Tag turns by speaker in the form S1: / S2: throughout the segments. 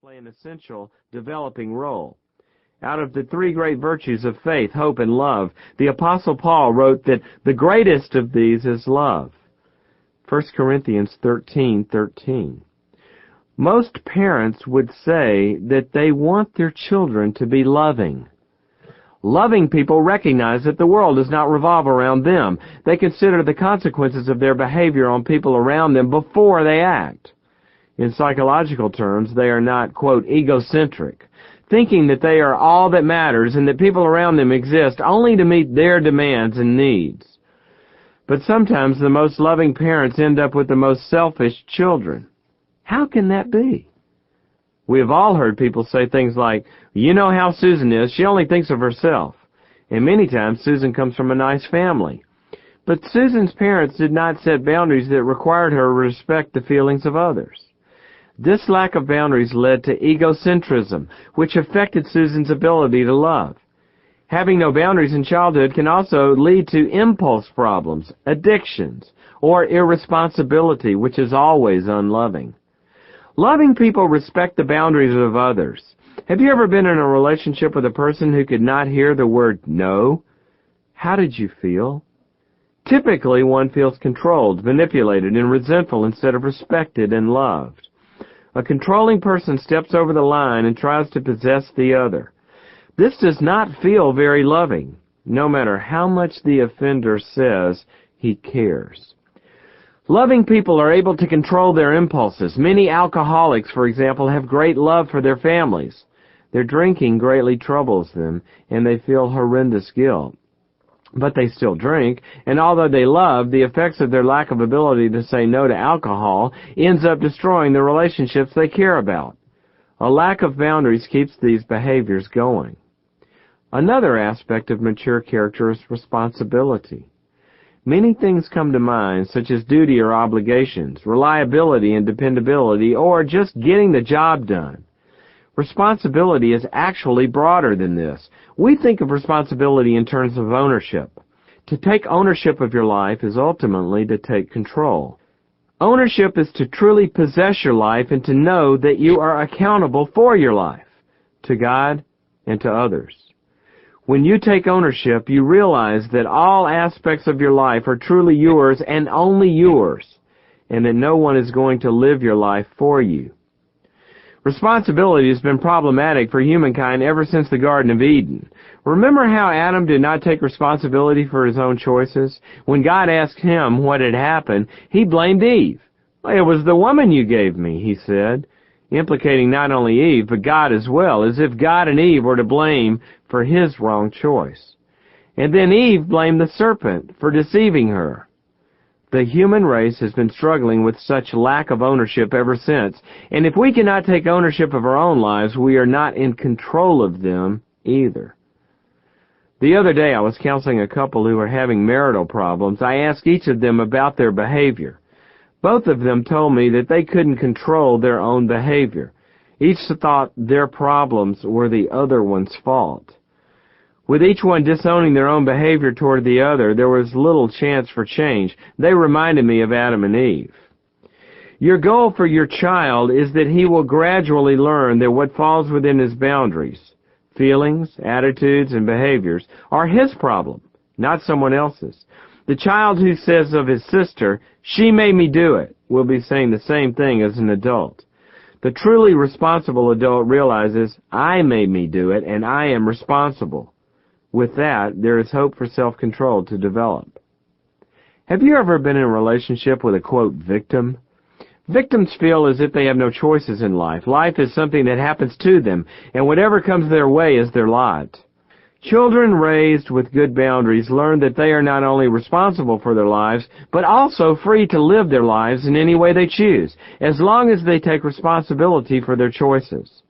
S1: play an essential developing role. Out of the three great virtues of faith, hope, and love, the Apostle Paul wrote that the greatest of these is love. 1 Corinthians 13:13. Most parents would say that they want their children to be loving. Loving people recognize that the world does not revolve around them. They consider the consequences of their behavior on people around them before they act. In psychological terms, they are not, quote, egocentric, thinking that they are all that matters and that people around them exist only to meet their demands and needs. But sometimes the most loving parents end up with the most selfish children. How can that be? We have all heard people say things like, you know how Susan is, she only thinks of herself. And many times Susan comes from a nice family. But Susan's parents did not set boundaries that required her to respect the feelings of others. This lack of boundaries led to egocentrism, which affected Susan's ability to love. Having no boundaries in childhood can also lead to impulse problems, addictions, or irresponsibility, which is always unloving. Loving people respect the boundaries of others. Have you ever been in a relationship with a person who could not hear the word no? How did you feel? Typically, one feels controlled, manipulated, and resentful instead of respected and loved. A controlling person steps over the line and tries to possess the other. This does not feel very loving, no matter how much the offender says he cares. Loving people are able to control their impulses. Many alcoholics, for example, have great love for their families. Their drinking greatly troubles them, and they feel horrendous guilt. But they still drink, and although they love, the effects of their lack of ability to say no to alcohol ends up destroying the relationships they care about. A lack of boundaries keeps these behaviors going. Another aspect of mature character is responsibility. Many things come to mind, such as duty or obligations, reliability and dependability, or just getting the job done. Responsibility is actually broader than this. We think of responsibility in terms of ownership. To take ownership of your life is ultimately to take control. Ownership is to truly possess your life and to know that you are accountable for your life, to God and to others. When you take ownership, you realize that all aspects of your life are truly yours and only yours, and that no one is going to live your life for you. Responsibility has been problematic for humankind ever since the Garden of Eden. Remember how Adam did not take responsibility for his own choices? When God asked him what had happened, he blamed Eve. "It was the woman you gave me," he said, implicating not only Eve, but God as well, as if God and Eve were to blame for his wrong choice. And then Eve blamed the serpent for deceiving her. The human race has been struggling with such lack of ownership ever since, and if we cannot take ownership of our own lives, we are not in control of them either. The other day I was counseling a couple who were having marital problems. I asked each of them about their behavior. Both of them told me that they couldn't control their own behavior. Each thought their problems were the other one's fault. With each one disowning their own behavior toward the other, there was little chance for change. They reminded me of Adam and Eve. Your goal for your child is that he will gradually learn that what falls within his boundaries, feelings, attitudes, and behaviors, are his problem, not someone else's. The child who says of his sister, "She made me do it," will be saying the same thing as an adult. The truly responsible adult realizes, "I made me do it, and I am responsible." With that, there is hope for self-control to develop. Have you ever been in a relationship with a, quote, victim? Victims feel as if they have no choices in life. Life is something that happens to them, and whatever comes their way is their lot. Children raised with good boundaries learn that they are not only responsible for their lives, but also free to live their lives in any way they choose, as long as they take responsibility for their choices.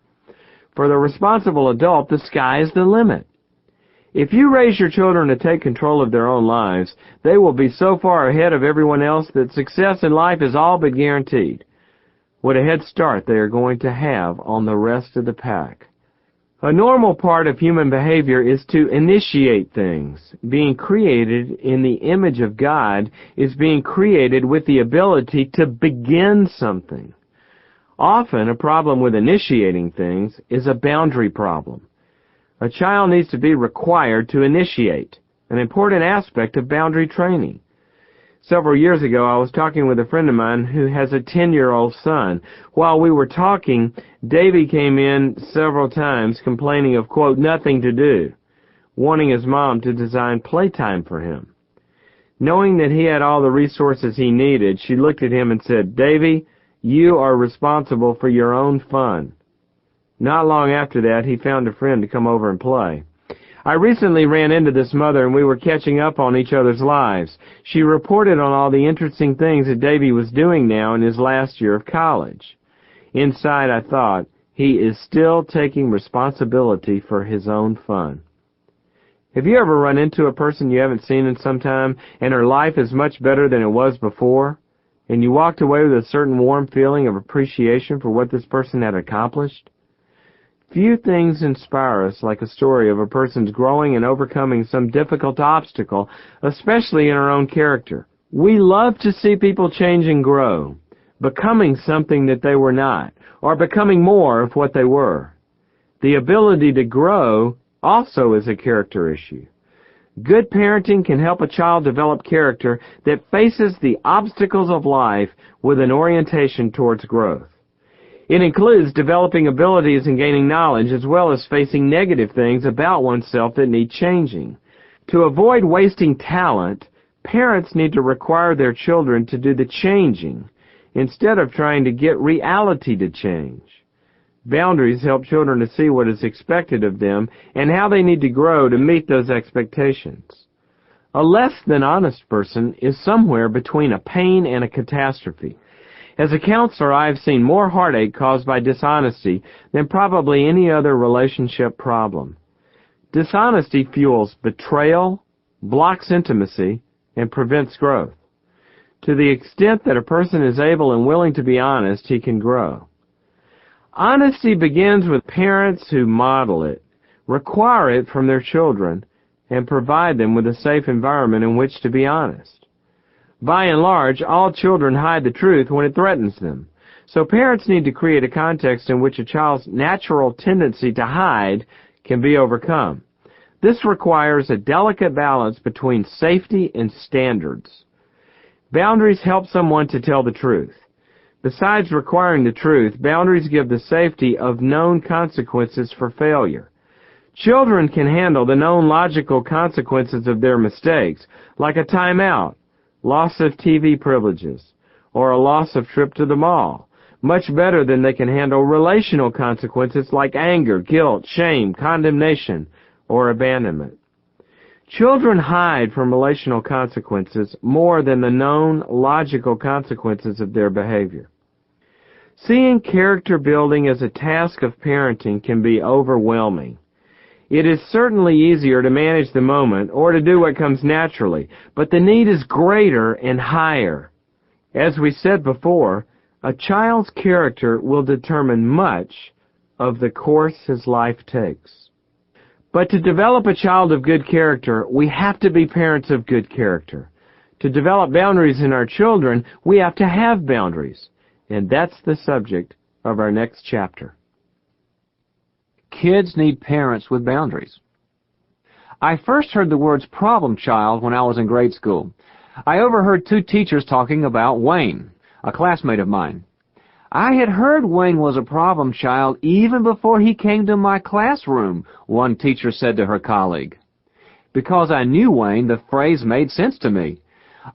S1: For the responsible adult, the sky is the limit. If you raise your children to take control of their own lives, they will be so far ahead of everyone else that success in life is all but guaranteed. What a head start they are going to have on the rest of the pack. A normal part of human behavior is to initiate things. Being created in the image of God is being created with the ability to begin something. Often, a problem with initiating things is a boundary problem. A child needs to be required to initiate, an important aspect of boundary training. Several years ago, I was talking with a friend of mine who has a 10-year-old son. While we were talking, Davy came in several times complaining of, quote, nothing to do, wanting his mom to design playtime for him. Knowing that he had all the resources he needed, she looked at him and said, Davy, you are responsible for your own fun. Not long after that, he found a friend to come over and play. I recently ran into this mother and we were catching up on each other's lives. She reported on all the interesting things that Davy was doing now in his last year of college. Inside, I thought, he is still taking responsibility for his own fun. Have you ever run into a person you haven't seen in some time and her life is much better than it was before, and you walked away with a certain warm feeling of appreciation for what this person had accomplished? Few things inspire us like a story of a person's growing and overcoming some difficult obstacle, especially in our own character. We love to see people change and grow, becoming something that they were not, or becoming more of what they were. The ability to grow also is a character issue. Good parenting can help a child develop character that faces the obstacles of life with an orientation towards growth. It includes developing abilities and gaining knowledge, as well as facing negative things about oneself that need changing. To avoid wasting talent, parents need to require their children to do the changing, instead of trying to get reality to change. Boundaries help children to see what is expected of them and how they need to grow to meet those expectations. A less than honest person is somewhere between a pain and a catastrophe. As a counselor, I have seen more heartache caused by dishonesty than probably any other relationship problem. Dishonesty fuels betrayal, blocks intimacy, and prevents growth. To the extent that a person is able and willing to be honest, he can grow. Honesty begins with parents who model it, require it from their children, and provide them with a safe environment in which to be honest. By and large, all children hide the truth when it threatens them. So parents need to create a context in which a child's natural tendency to hide can be overcome. This requires a delicate balance between safety and standards. Boundaries help someone to tell the truth. Besides requiring the truth, boundaries give the safety of known consequences for failure. Children can handle the known logical consequences of their mistakes, like a timeout, loss of TV privileges, or a loss of trip to the mall, much better than they can handle relational consequences like anger, guilt, shame, condemnation, or abandonment. Children hide from relational consequences more than the known logical consequences of their behavior. Seeing character building as a task of parenting can be overwhelming. It is certainly easier to manage the moment or to do what comes naturally, but the need is greater and higher. As we said before, a child's character will determine much of the course his life takes. But to develop a child of good character, we have to be parents of good character. To develop boundaries in our children, we have to have boundaries. And that's the subject of our next chapter.
S2: Kids need parents with boundaries. I first heard the words problem child when I was in grade school. I overheard two teachers talking about Wayne, a classmate of mine. I had heard Wayne was a problem child even before he came to my classroom, one teacher said to her colleague. Because I knew Wayne, the phrase made sense to me.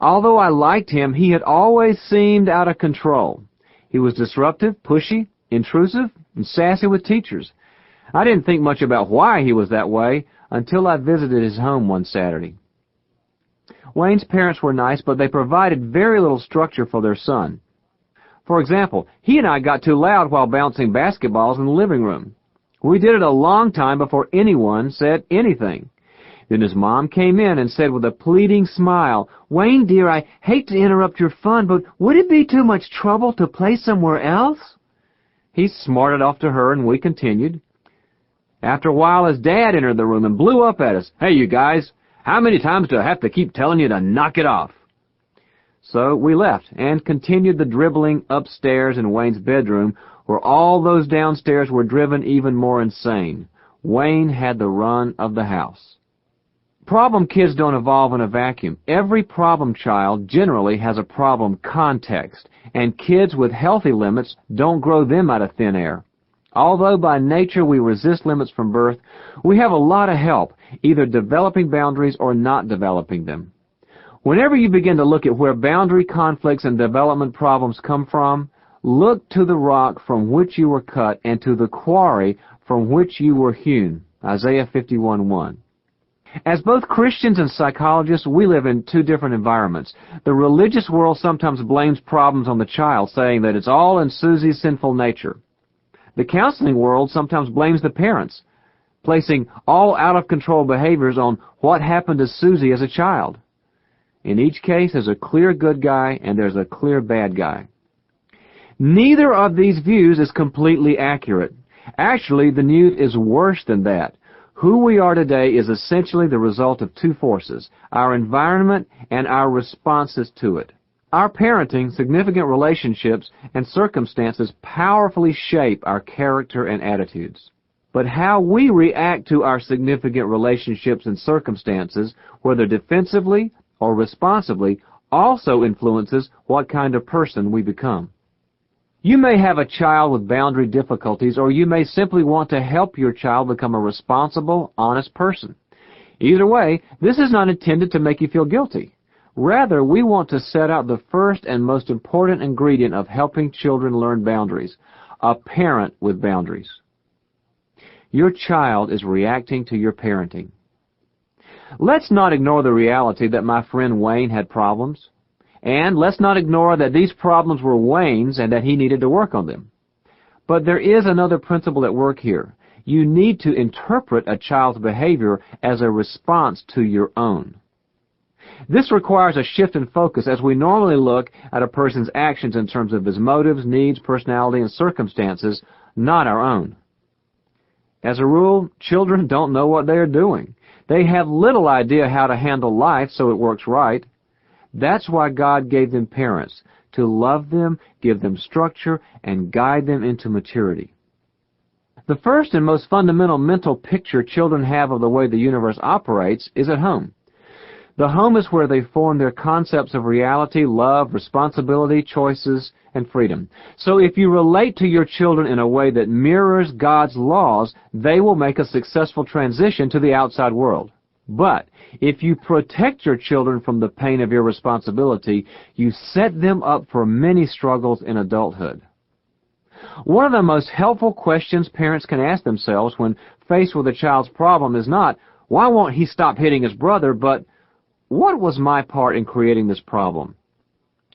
S2: Although I liked him, he had always seemed out of control. He was disruptive, pushy, intrusive, and sassy with teachers. I didn't think much about why he was that way until I visited his home one Saturday. Wayne's parents were nice, but they provided very little structure for their son. For example, he and I got too loud while bouncing basketballs in the living room. We did it a long time before anyone said anything. Then his mom came in and said with a pleading smile, "Wayne, dear, I hate to interrupt your fun, but would it be too much trouble to play somewhere else?" He smarted off to her, and we continued. After a while, his dad entered the room and blew up at us. "Hey, you guys, how many times do I have to keep telling you to knock it off?" So we left and continued the dribbling upstairs in Wayne's bedroom, where all those downstairs were driven even more insane. Wayne had the run of the house. Problem kids don't evolve in a vacuum. Every problem child generally has a problem context, and kids with healthy limits don't grow them out of thin air. Although by nature we resist limits from birth, we have a lot of help, either developing boundaries or not developing them. Whenever you begin to look at where boundary conflicts and development problems come from, look to the rock from which you were cut and to the quarry from which you were hewn. Isaiah 51:1. As both Christians and psychologists, we live in two different environments. The religious world sometimes blames problems on the child, saying that it's all in Susie's sinful nature. The counseling world sometimes blames the parents, placing all out-of-control behaviors on what happened to Susie as a child. In each case, there's a clear good guy and there's a clear bad guy. Neither of these views is completely accurate. Actually, the news is worse than that. Who we are today is essentially the result of two forces, our environment and our responses to it. Our parenting, significant relationships, and circumstances powerfully shape our character and attitudes. But how we react to our significant relationships and circumstances, whether defensively or responsibly, also influences what kind of person we become. You may have a child with boundary difficulties, or you may simply want to help your child become a responsible, honest person. Either way, this is not intended to make you feel guilty. Rather, we want to set out the first and most important ingredient of helping children learn boundaries: a parent with boundaries. Your child is reacting to your parenting. Let's not ignore the reality that my friend Wayne had problems. And let's not ignore that these problems were Wayne's and that he needed to work on them. But there is another principle at work here. You need to interpret a child's behavior as a response to your own. This requires a shift in focus as we normally look at a person's actions in terms of his motives, needs, personality, and circumstances, not our own. As a rule, children don't know what they are doing. They have little idea how to handle life so it works right. That's why God gave them parents, to love them, give them structure, and guide them into maturity. The first and most fundamental mental picture children have of the way the universe operates is at home. The home is where they form their concepts of reality, love, responsibility, choices, and freedom. So if you relate to your children in a way that mirrors God's laws, they will make a successful transition to the outside world. But if you protect your children from the pain of irresponsibility, you set them up for many struggles in adulthood. One of the most helpful questions parents can ask themselves when faced with a child's problem is not, why won't he stop hitting his brother, but what was my part in creating this problem?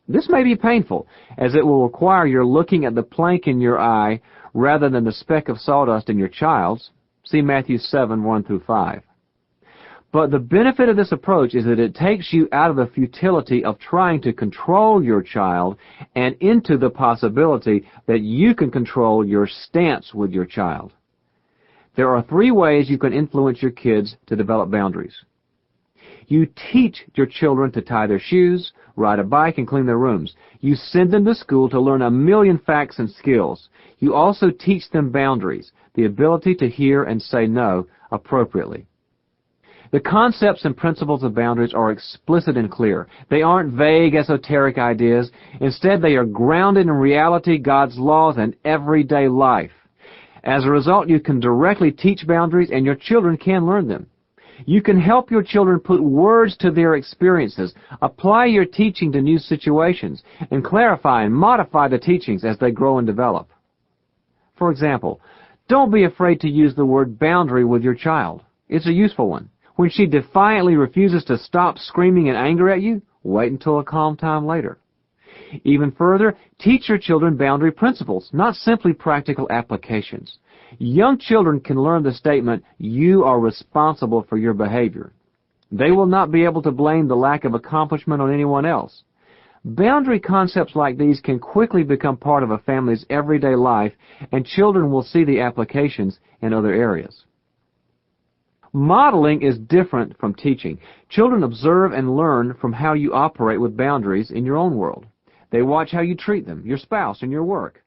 S2: This may be painful, as it will require your looking at the plank in your eye rather than the speck of sawdust in your child's. See Matthew 7:1-5. But the benefit of this approach is that it takes you out of the futility of trying to control your child and into the possibility that you can control your stance with your child. There are 3 ways you can influence your kids to develop boundaries. You teach your children to tie their shoes, ride a bike, and clean their rooms. You send them to school to learn a million facts and skills. You also teach them boundaries, the ability to hear and say no appropriately. The concepts and principles of boundaries are explicit and clear. They aren't vague, esoteric ideas. Instead, they are grounded in reality, God's laws, and everyday life. As a result, you can directly teach boundaries, and your children can learn them. You can help your children put words to their experiences, apply your teaching to new situations, and clarify and modify the teachings as they grow and develop. For example, don't be afraid to use the word boundary with your child. It's a useful one. When she defiantly refuses to stop screaming in anger at you, wait until a calm time later. Even further, teach your children boundary principles, not simply practical applications. Young children can learn the statement, "You are responsible for your behavior." They will not be able to blame the lack of accomplishment on anyone else. Boundary concepts like these can quickly become part of a family's everyday life, and children will see the applications in other areas. Modeling is different from teaching. Children observe and learn from how you operate with boundaries in your own world. They watch how you treat them, your spouse, and your work.